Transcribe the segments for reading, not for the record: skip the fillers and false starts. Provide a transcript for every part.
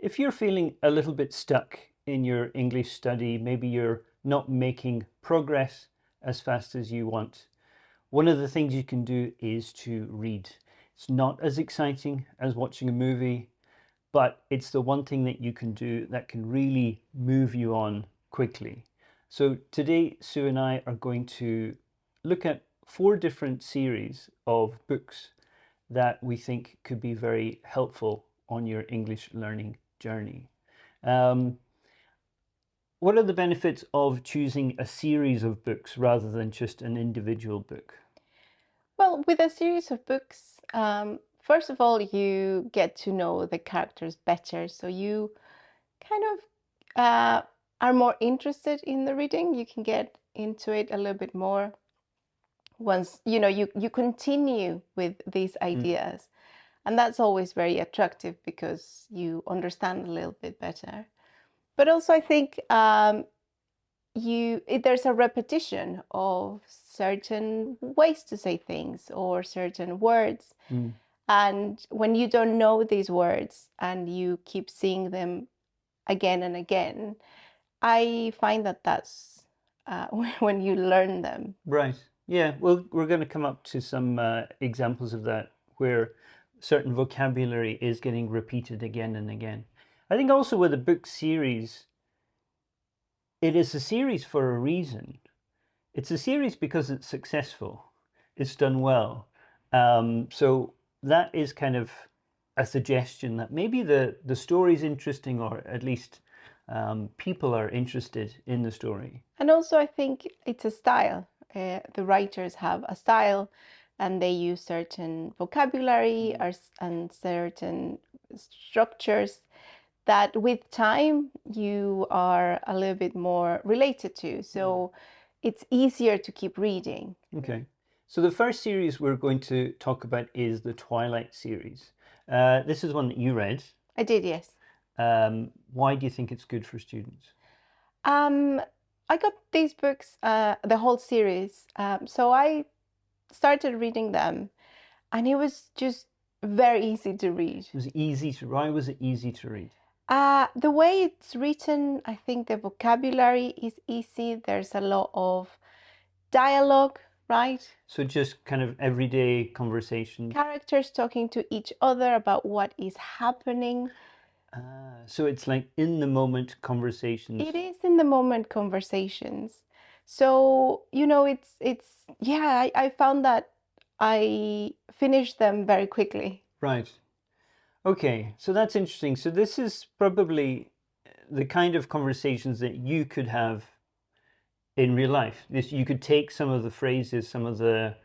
if you're feeling a little bit stuck in your English study, maybe you're not making progress as fast as you want, one of the things you can do is to read. It's not as exciting as watching a movie, but it's the one thing that you can do that can really move you on quickly. So today, Sue and I are going to look at 4 different series of books that we think could be very helpful on your English learning journey. What are the benefits of choosing a series of books rather than just an individual book? Well, with a series of books, first of all, you get to know the characters better. So you kind of are more interested in the reading. You can get into it a little bit more once, you continue with these ideas. And that's always very attractive because you understand a little bit better. But also, I think there's a repetition of certain ways to say things or certain words. And when you don't know these words and you keep seeing them again and again, I find that that's when you learn them. Right. Yeah. Well, we're going to come up to some examples of that where certain vocabulary is getting repeated again and again. I think also with a book series, it is a series for a reason. It's a series because it's successful. It's done well. So that is kind of a suggestion that maybe the story is interesting, or at least people are interested in the story. And also, I think it's a style. The writers have a style and they use certain vocabulary and certain structures that with time you are a little bit more related to. So it's easier to keep reading. Okay. So the first series we're going to talk about is the Twilight series. This is one that you read. I did, yes. Why do you think it's good for students? I got these books, the whole series. So I started reading them and it was just very easy to read. It was easy to, why was it easy to read? The way it's written, I think the vocabulary is easy. There's a lot of dialogue, right? So just kind of everyday conversations. Characters talking to each other about what is happening. So it's like in the moment conversations. It is in the moment conversations. So, I found that I finished them very quickly. Right. Okay, so that's interesting. So this is probably the kind of conversations that you could have in real life. You could take some of the phrases, some of the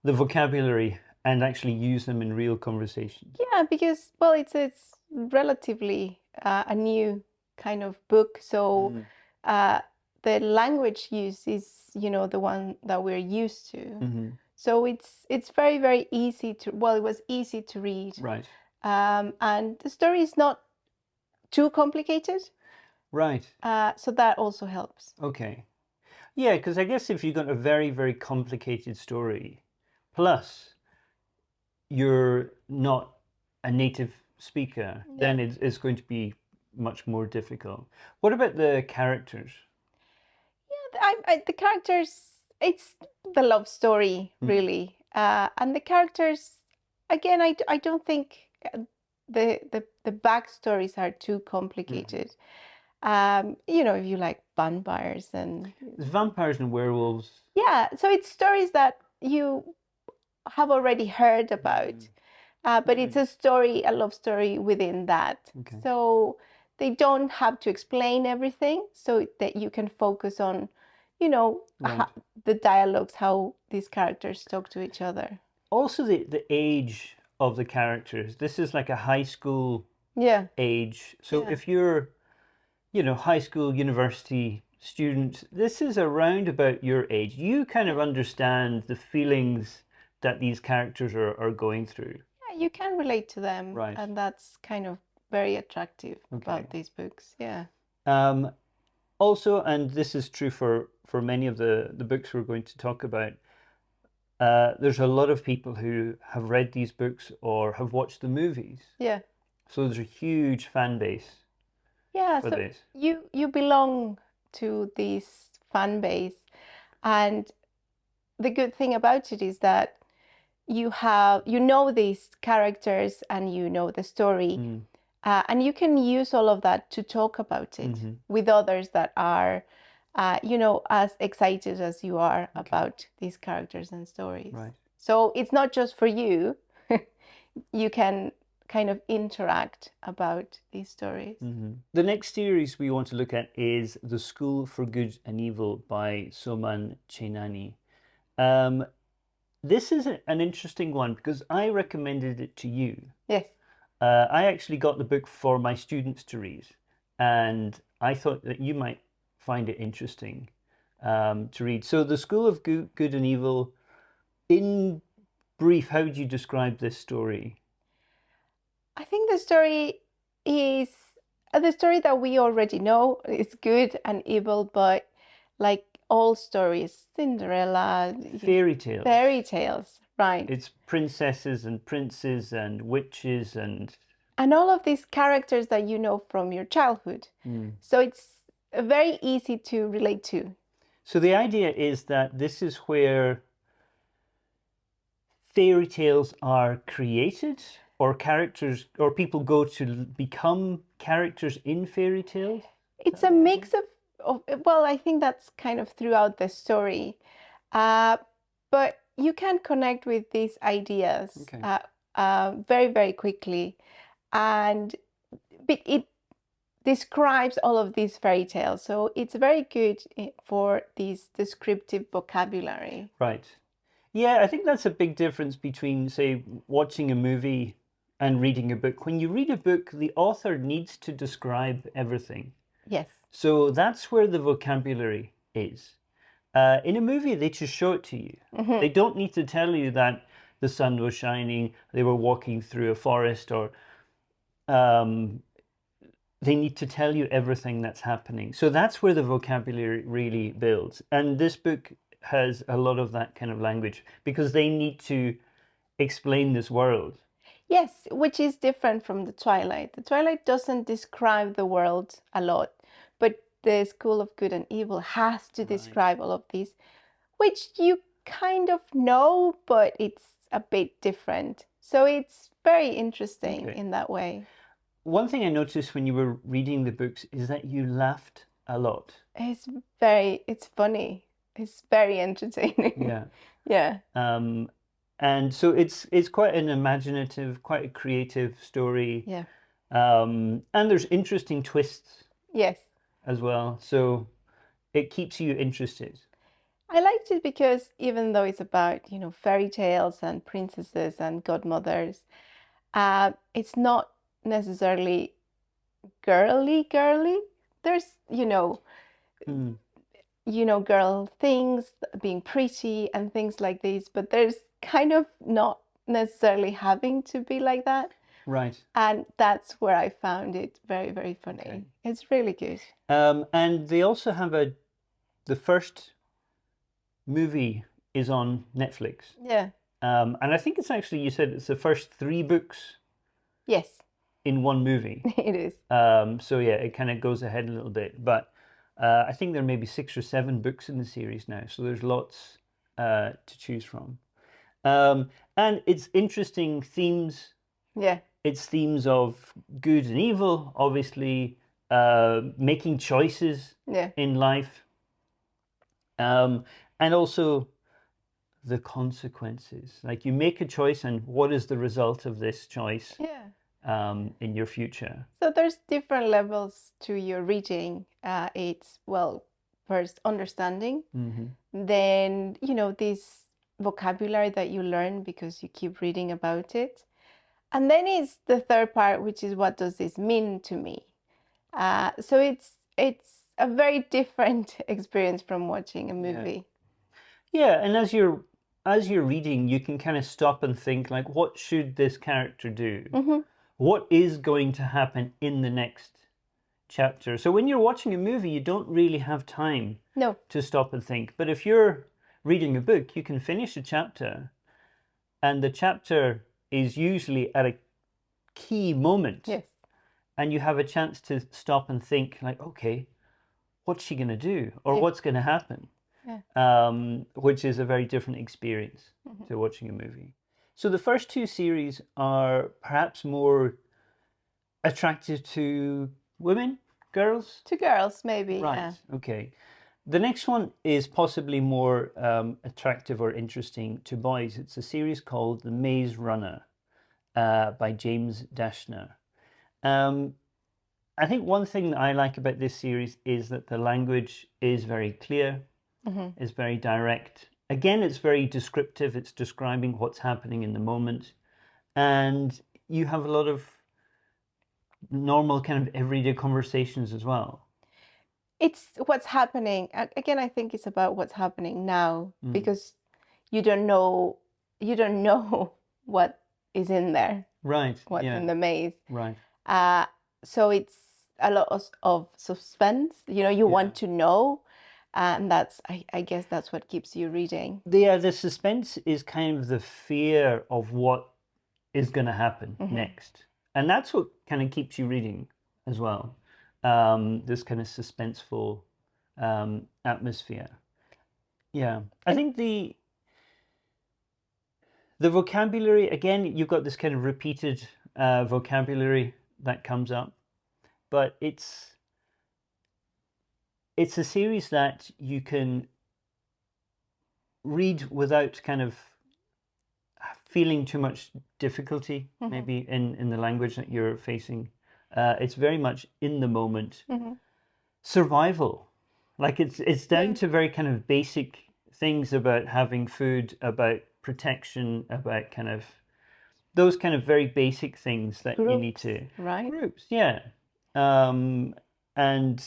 vocabulary, and actually use them in real conversations. Yeah, because it's relatively a new kind of book, so the language use is the one that we're used to. So it's very, very easy to. Well, it was easy to read, Right. And the story is not too complicated. Right. So that also helps. Okay. Yeah, because I guess if you've got a very, very complicated story, plus you're not a native speaker, then it's going to be much more difficult. What about the characters? Yeah, the characters, it's the love story, really. And the characters, again, I don't think the backstories are too complicated. If you like vampires and... There's vampires and werewolves. Yeah, so it's stories that you have already heard about. But it's a story, a love story within that. Okay. So they don't have to explain everything, so that you can focus on, the dialogues, how these characters talk to each other. Also, the age of the characters. This is like a high school age. So if you're, high school, university student, this is around about your age. You kind of understand the feelings that these characters are going through. Yeah, you can relate to them. Right. And that's kind of very attractive about these books. Yeah. Also, and this is true for many of the books we're going to talk about, there's a lot of people who have read these books or have watched the movies. Yeah. So there's a huge fan base Yeah, for so this. you belong to this fan base, and the good thing about it is that you know these characters and you know the story, and you can use all of that to talk about it with others that are, as excited as you are about these characters and stories. Right. So it's not just for you. You can kind of interact about these stories. The next series we want to look at is The School for Good and Evil by Soman Chainani. This is an interesting one because I recommended it to you. Yes. I actually got the book for my students to read, and I thought that you might find it interesting to read. So, The School of Good and Evil, in brief, how would you describe this story? I think the story is the story that we already know. It's good and evil, but like all stories, Cinderella, Fairy tales. fairy tales, right? It's princesses and princes and witches and all of these characters that you know from your childhood. So it's very easy to relate to. So the idea is that this is where fairy tales are created, or characters, or people go to become characters in fairy tales. It's a mix of well, I think that's kind of throughout the story, but you can connect with these ideas very, very quickly, and it describes all of these fairy tales. So it's very good for this descriptive vocabulary. Right. Yeah, I think that's a big difference between, say, watching a movie and reading a book. When you read a book, the author needs to describe everything. Yes. So that's where the vocabulary is. In a movie, they just show it to you. They don't need to tell you that the sun was shining, they were walking through a forest, or they need to tell you everything that's happening. So that's where the vocabulary really builds. And this book has a lot of that kind of language because they need to explain this world. Yes, which is different from the Twilight. The Twilight doesn't describe the world a lot, but the School of Good and Evil has to describe all of these, which you kind of know, but it's a bit different. So it's very interesting in that way. One thing I noticed when you were reading the books is that you laughed a lot. It's funny. It's very entertaining. Yeah. And so it's quite an imaginative, quite a creative story. Yeah. And there's interesting twists. Yes. As well. So it keeps you interested. I liked it because even though it's about, fairy tales and princesses and godmothers, it's not necessarily girly. There's, girl things, being pretty and things like this, but there's kind of not necessarily having to be like that. Right. And that's where I found it very, very funny. Okay. It's really good. And they also have the first movie is on Netflix. Yeah. And I think it's actually, you said it's the first 3 books. Yes. In one movie. It is. So yeah, it kind of goes ahead a little bit, but I think there may be 6 or 7 books in the series now, so there's lots to choose from. And it's interesting themes. Yeah. It's themes of good and evil, obviously, making choices in life, and also the consequences. Like you make a choice, and what is the result of this choice? Yeah. In your future. So there's different levels to your reading. It's first understanding, then this vocabulary that you learn because you keep reading about it, and then it's the third part, which is what does this mean to me. So it's a very different experience from watching a movie. Yeah, and as you're reading, you can kind of stop and think, like, what should this character do? What is going to happen in the next chapter? So when you're watching a movie, you don't really have time to stop and think. But if you're reading a book, you can finish a chapter, and the chapter is usually at a key moment, Yes. and you have a chance to stop and think, like, okay, what's she going to do, or Yeah. what's going to happen? Yeah. Which is a very different experience to watching a movie. So the first two series are perhaps more attractive to women, girls. To girls, maybe. Right. Yeah. Okay. The next one is possibly more attractive or interesting to boys. It's a series called The Maze Runner by James Dashner. I think one thing that I like about this series is that the language is very clear, is very direct. Again, it's very descriptive. It's describing what's happening in the moment. And you have a lot of normal kind of everyday conversations as well. It's what's happening. Again, I think it's about what's happening now because you don't know what is in there. Right. What's Yeah. in the maze. Right. So it's a lot of suspense. You want to know, and that's I guess that's what keeps you reading. The suspense is kind of the fear of what is going to happen next, and that's what kind of keeps you reading as well. This kind of suspenseful atmosphere. Yeah, I think the vocabulary, again, you've got this kind of repeated vocabulary that comes up, but it's a series that you can read without kind of feeling too much difficulty, maybe in the language that you're facing. It's very much in the moment. Survival, like it's down to very kind of basic things about having food, about protection, about kind of those kind of very basic things that you need to groups, yeah, and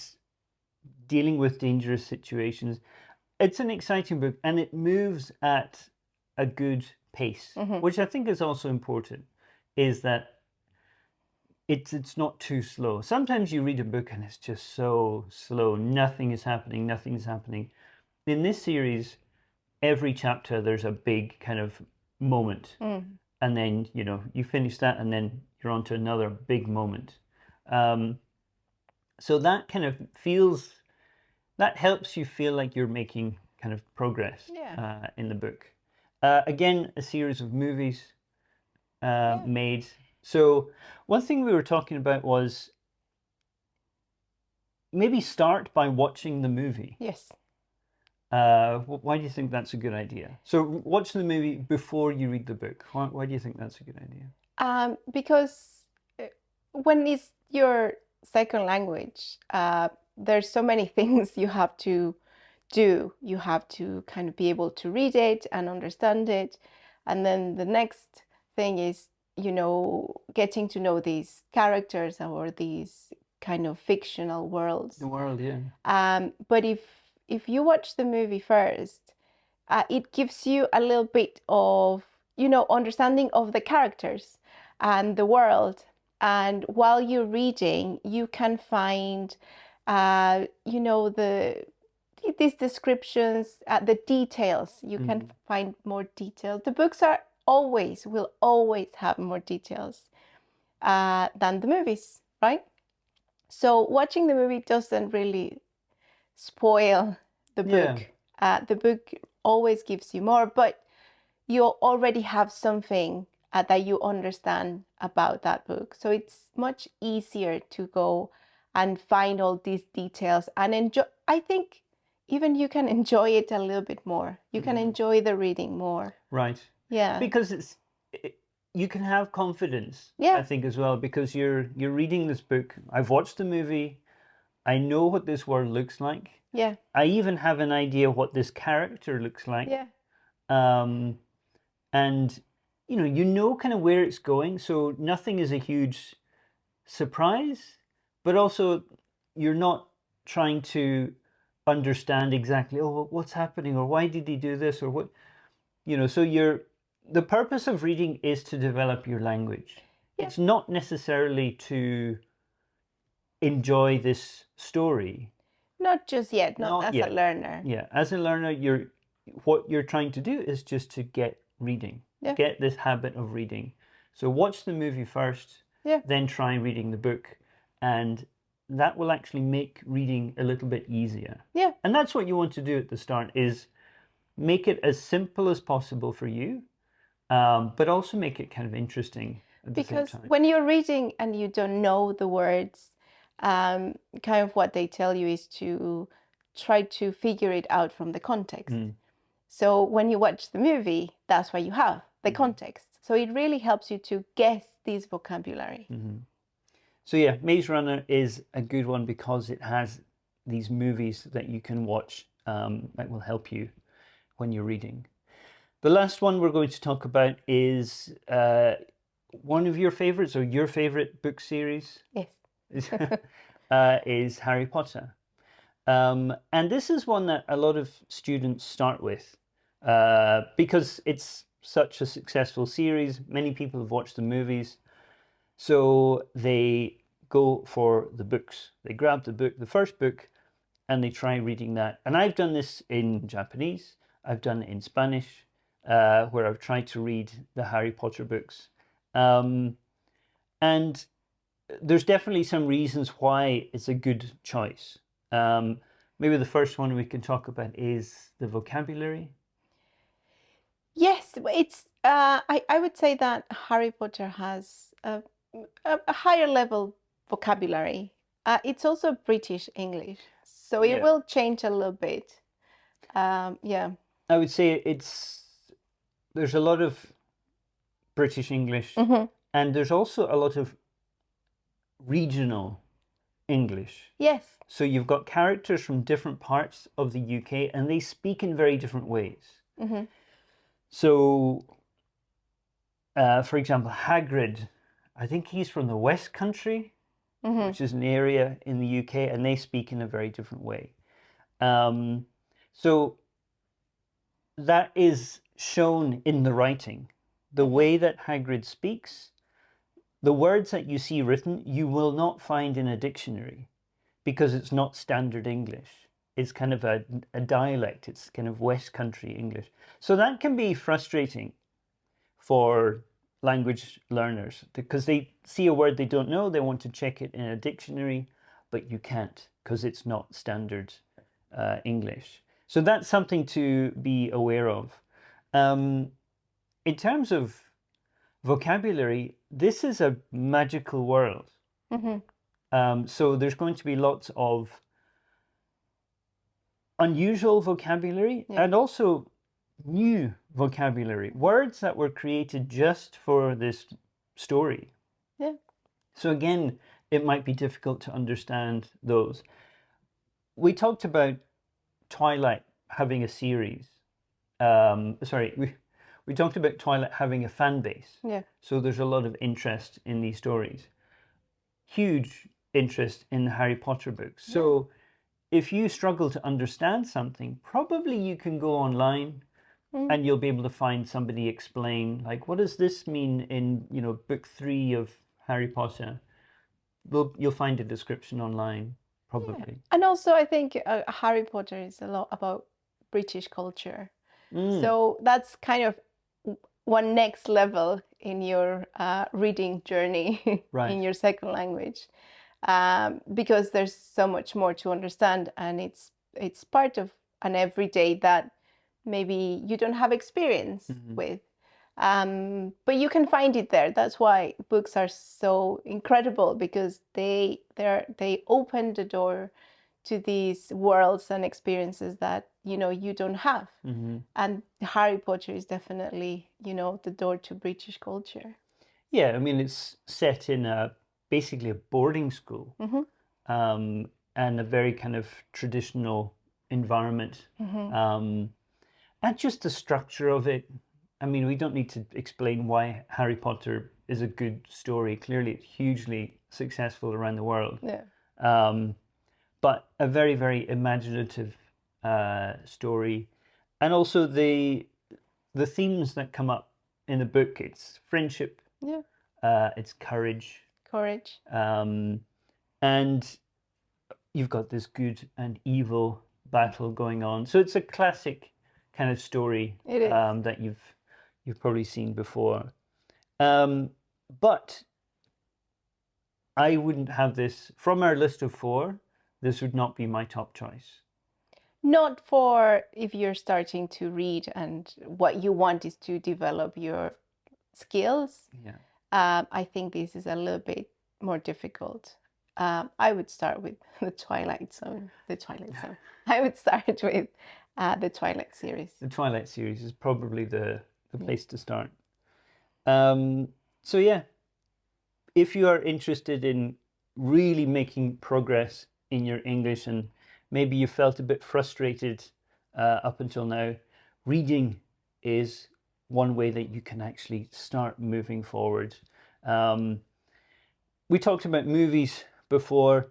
dealing with dangerous situations. It's an exciting book, and it moves at a good pace, which I think is also important, is that it's not too slow. Sometimes you read a book and it's just so slow. Nothing is happening. Nothing is happening. In this series, every chapter, there's a big kind of moment. And then, you finish that and then you're on to another big moment. So that kind of that helps you feel like you're making kind of progress in the book. Again, a series of movies made. So one thing we were talking about was maybe start by watching the movie. Yes. Why do you think that's a good idea? So watch the movie before you read the book. Why do you think that's a good idea? Because when it's your second language, there's so many things you have to do. You have to kind of be able to read it and understand it. And then the next thing is, getting to know these characters or these kind of fictional worlds. The world, yeah. But if you watch the movie first, it gives you a little bit of, understanding of the characters and the world. And while you're reading, you can find, these descriptions, the details. You can find more detail. The books will always have more details than the movies, right? So watching the movie doesn't really spoil the book. The book always gives you more, but you already have something that you understand about that book. So it's much easier to go and find all these details and enjoy. I think even you can enjoy it a little bit more. You can enjoy the reading more. Right. Yeah. Because you can have confidence, Yeah. I think, as well, because you're reading this book. I've watched the movie. I know what this world looks like. Yeah. I even have an idea what this character looks like. Yeah. And you know kind of where it's going, so nothing is a huge surprise, but also you're not trying to understand exactly, what's happening, or why did he do this, or what, so the purpose of reading is to develop your language. Yeah. It's not necessarily to enjoy this story. Not just yet, not as a learner. Yeah, as a learner, what you're trying to do is just to get reading, get this habit of reading. So watch the movie first, Yeah. then try reading the book, and that will actually make reading a little bit easier. Yeah. And that's what you want to do at the start, is make it as simple as possible for you, but also make it kind of interesting at the same Because time. when you're reading and you don't know the words, kind of what they tell you is to try to figure it out from the context. So when you watch the movie, that's why you have the context. So it really helps you to guess this vocabulary. So yeah, Maze Runner is a good one because it has these movies that you can watch that will help you when you're reading. The last one we're going to talk about is one of your favorites, or your favorite book series. Yes. Is Harry Potter. And this is one that a lot of students start with because it's such a successful series. Many people have watched the movies. So they go for the books. They grab the book, the first book, and they try reading that. And I've done this in Japanese. I've done it in Spanish, where I've tried to read the Harry Potter books. And there's definitely some reasons why it's a good choice. Maybe the first one we can talk about is the vocabulary. Yes, it's. I would say that Harry Potter has a higher level vocabulary. It's also British English, so it will change a little bit. Yeah. I would say there's a lot of British English, and there's also a lot of regional English. Yes. So you've got characters from different parts of the UK, and they speak in very different ways. So, for example, Hagrid, I think he's from the West Country, which is an area in the UK, and they speak in a very different way. So that is shown in the writing. The way that Hagrid speaks, the words that you see written, you will not find in a dictionary because it's not standard English. It's kind of a dialect. It's kind of West Country English. So that can be frustrating for language learners because they see a word they don't know, they want to check it in a dictionary, but you can't because it's not standard English. So that's something to be aware of. In terms of vocabulary, this is a magical world. So there's going to be lots of unusual vocabulary and also new vocabulary, words that were created just for this story. Yeah. So again, it might be difficult to understand those. We talked about Twilight having a series. We talked about Twilight having a fan base. Yeah. So there's a lot of interest in these stories. Huge interest in the Harry Potter books. So if you struggle to understand something, probably you can go online and you'll be able to find somebody explain, like, what does this mean in, book 3 of Harry Potter? You'll find a description online, probably. Yeah. And also, I think Harry Potter is a lot about British culture. So that's kind of one next level in your reading journey in your second language, because there's so much more to understand, and it's part of an everyday that maybe you don't have experience with, but you can find it there. That's why books are so incredible, because they open the door to these worlds and experiences that you don't have. And Harry Potter is definitely the door to British culture. Yeah, I mean, it's set in basically a boarding school, and a very kind of traditional environment, and just the structure of it. I mean, we don't need to explain why Harry Potter is a good story. Clearly, it's hugely successful around the world. Yeah. But a very, very imaginative story, and also the themes that come up in the book. It's friendship. Yeah. It's courage. Courage. And you've got this good and evil battle going on. So it's a classic kind of story that you've probably seen before. But I wouldn't have this from our list of 4. This would not be my top choice. Not for if you're starting to read and what you want is to develop your skills. Yeah. I think this is a little bit more difficult. I would start with the Twilight Zone. The Twilight Zone. I would start with the Twilight series. The Twilight series is probably the Yeah. place to start. So yeah, if you are interested in really making progress in your English and maybe you felt a bit frustrated up until now, reading is one way that you can actually start moving forward. We talked about movies before.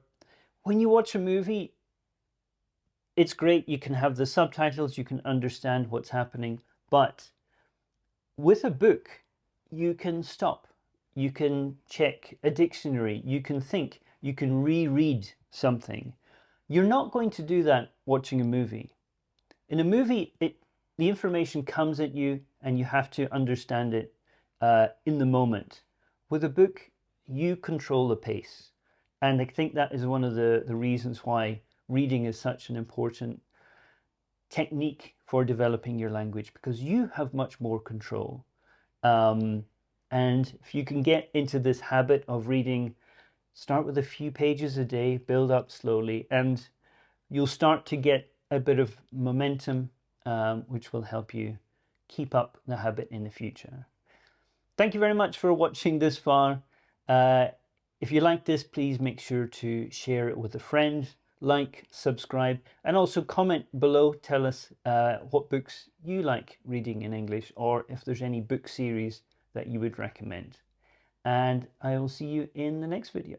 When you watch a movie, it's great. You can have the subtitles, you can understand what's happening. But with a book, you can stop. You can check a dictionary. You can think. You can reread something. You're not going to do that watching a movie. In a movie, the information comes at you and you have to understand it in the moment. With a book, you control the pace. And I think that is one of the reasons why reading is such an important technique for developing your language, because you have much more control. And if you can get into this habit of reading, start with a few pages a day, build up slowly, and you'll start to get a bit of momentum, which will help you keep up the habit in the future. Thank you very much for watching this far. If you like this, please make sure to share it with a friend, like, subscribe, and also comment below. Tell us what books you like reading in English, or if there's any book series that you would recommend. And I will see you in the next video.